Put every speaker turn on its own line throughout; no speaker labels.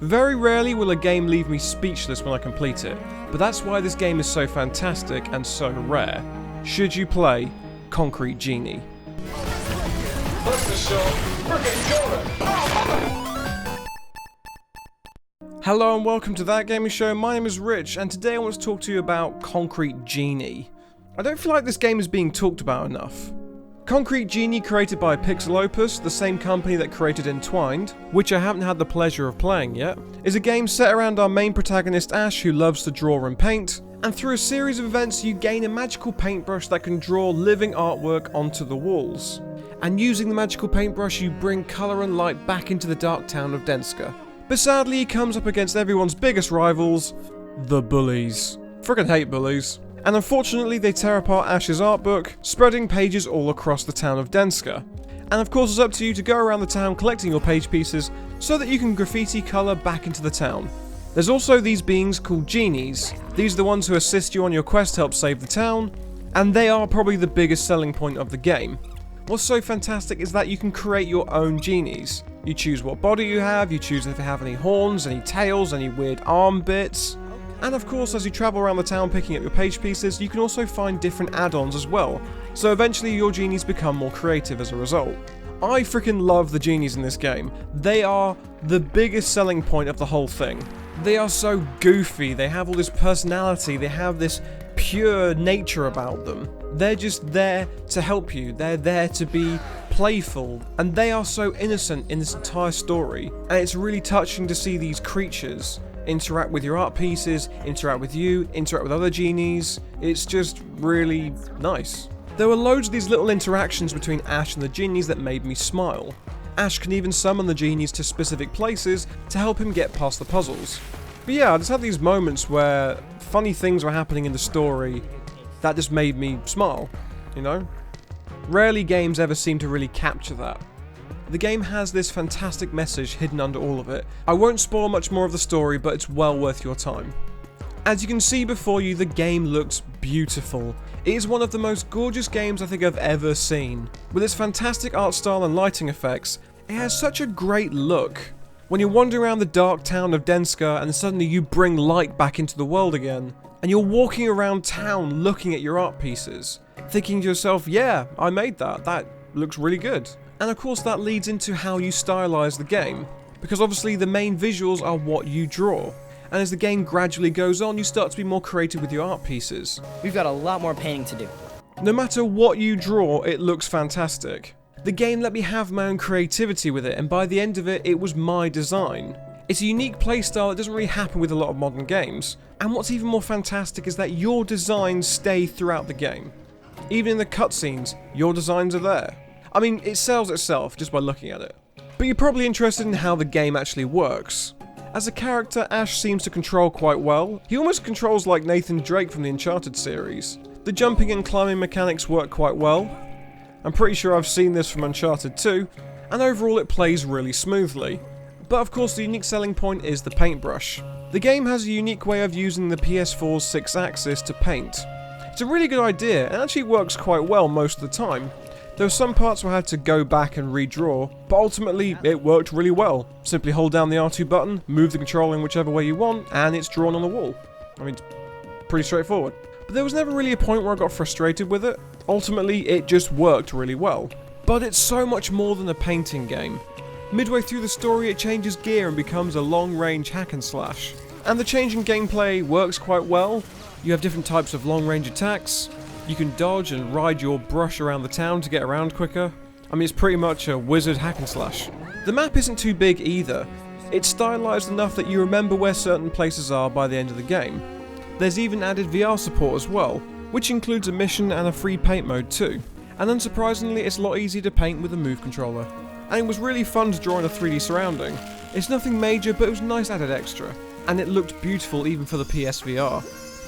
Very rarely will a game leave me speechless when I complete it, but that's why this game is so fantastic and so rare. Should you play Concrete Genie? Hello and welcome to That Gaming Show. My name is Rich, and today I want to talk to you about Concrete Genie. I don't feel like this game is being talked about enough. Concrete Genie, created by Pixel Opus, the same company that created Entwined, which I haven't had the pleasure of playing yet, is a game set around our main protagonist Ash, who loves to draw and paint, and through a series of events you gain a magical paintbrush that can draw living artwork onto the walls. And using the magical paintbrush you bring colour and light back into the dark town of Denska. But sadly he comes up against everyone's biggest rivals, the bullies. Friggin' hate bullies. And unfortunately they tear apart Ash's art book, spreading pages all across the town of Denska. And of course it's up to you to go around the town collecting your page pieces so that you can graffiti colour back into the town. There's also these beings called genies. These are the ones who assist you on your quest to help save the town, and they are probably the biggest selling point of the game. What's so fantastic is that you can create your own genies. You choose what body you have, you choose if they have any horns, any tails, any weird arm bits. And of course, as you travel around the town picking up your page pieces, you can also find different add-ons as well. So eventually your genies become more creative as a result. I freaking love the genies in this game. They are the biggest selling point of the whole thing. They are so goofy, they have all this personality, they have this pure nature about them. They're just there to help you, they're there to be playful, and they are so innocent in this entire story. And it's really touching to see these creatures interact with your art pieces, interact with you, interact with other genies. It's just really nice. There were loads of these little interactions between Ash and the genies that made me smile. Ash can even summon the genies to specific places to help him get past the puzzles. But yeah, I just had these moments where funny things were happening in the story that just made me smile, you know? Rarely games ever seem to really capture that. The game has this fantastic message hidden under all of it. I won't spoil much more of the story, but it's well worth your time. As you can see before you, the game looks beautiful. It is one of the most gorgeous games I think I've ever seen. With its fantastic art style and lighting effects, it has such a great look. When you're wandering around the dark town of Denska and suddenly you bring light back into the world again, and you're walking around town looking at your art pieces, thinking to yourself, yeah, I made that, that looks really good. And of course that leads into how you stylize the game, because obviously the main visuals are what you draw. And as the game gradually goes on, you start to be more creative with your art pieces.
We've got a lot more painting to do.
No matter what you draw, it looks fantastic. The game let me have my own creativity with it, and by the end of it, it was my design. It's a unique playstyle that doesn't really happen with a lot of modern games. And what's even more fantastic is that your designs stay throughout the game. Even in the cutscenes, your designs are there. I mean, it sells itself just by looking at it. But you're probably interested in how the game actually works. As a character, Ash seems to control quite well. He almost controls like Nathan Drake from the Uncharted series. The jumping and climbing mechanics work quite well. I'm pretty sure I've seen this from Uncharted 2, and overall it plays really smoothly. But of course the unique selling point is the paintbrush. The game has a unique way of using the PS4's 6-axis to paint. It's a really good idea, and actually works quite well most of the time. There were some parts where I had to go back and redraw, but ultimately it worked really well. Simply hold down the R2 button, move the controller in whichever way you want, and it's drawn on the wall. I mean, it's pretty straightforward. But there was never really a point where I got frustrated with it. Ultimately, it just worked really well. But it's so much more than a painting game. Midway through the story, it changes gear and becomes a long-range hack and slash. And the change in gameplay works quite well. You have different types of long-range attacks. You can dodge and ride your brush around the town to get around quicker. I mean, it's pretty much a wizard hack and slash. The map isn't too big either. It's stylized enough that you remember where certain places are by the end of the game. There's even added VR support as well, which includes a mission and a free paint mode too. And unsurprisingly, it's a lot easier to paint with a Move controller. And it was really fun to draw in a 3D surrounding. It's nothing major, but it was a nice added extra. And it looked beautiful even for the PSVR.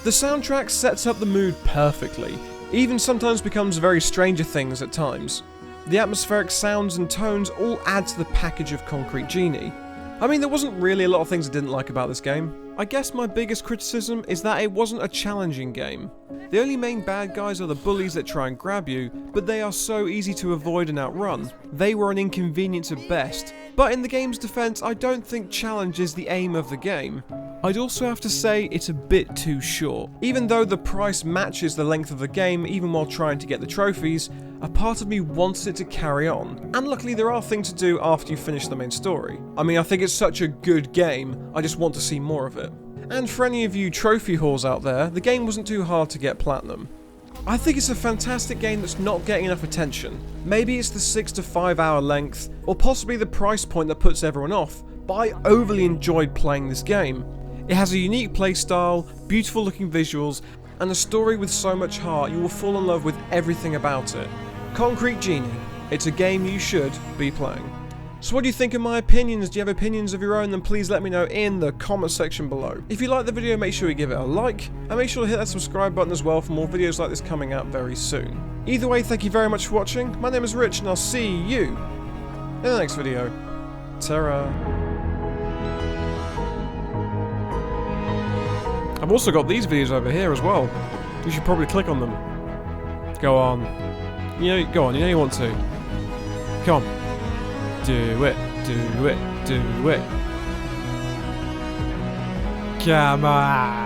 The soundtrack sets up the mood perfectly, even sometimes becomes very Stranger Things at times. The atmospheric sounds and tones all add to the package of Concrete Genie. I mean, there wasn't really a lot of things I didn't like about this game. I guess my biggest criticism is that it wasn't a challenging game. The only main bad guys are the bullies that try and grab you, but they are so easy to avoid and outrun. They were an inconvenience at best. But in the game's defense, I don't think challenge is the aim of the game. I'd also have to say it's a bit too short. Even though the price matches the length of the game, even while trying to get the trophies, a part of me wants it to carry on. And luckily there are things to do after you finish the main story. I mean, I think it's such a good game, I just want to see more of it. And for any of you trophy whores out there, the game wasn't too hard to get platinum. I think it's a fantastic game that's not getting enough attention. Maybe it's the 6 to 5 hour length, or possibly the price point that puts everyone off, but I overly enjoyed playing this game. It has a unique playstyle, beautiful looking visuals, and a story with so much heart you will fall in love with everything about it. Concrete Genie. It's a game you should be playing. So what do you think of my opinions? Do you have opinions of your own? Then please let me know in the comment section below. If you like the video, make sure you give it a like, and make sure to hit that subscribe button as well for more videos like this coming out very soon. Either way, thank you very much for watching. My name is Rich, and I'll see you in the next video. Ta-ra. I've also got these videos over here as well. You should probably click on them. Go on. Go on, you know you want to. Come on. Do it, do it, do it. Come on.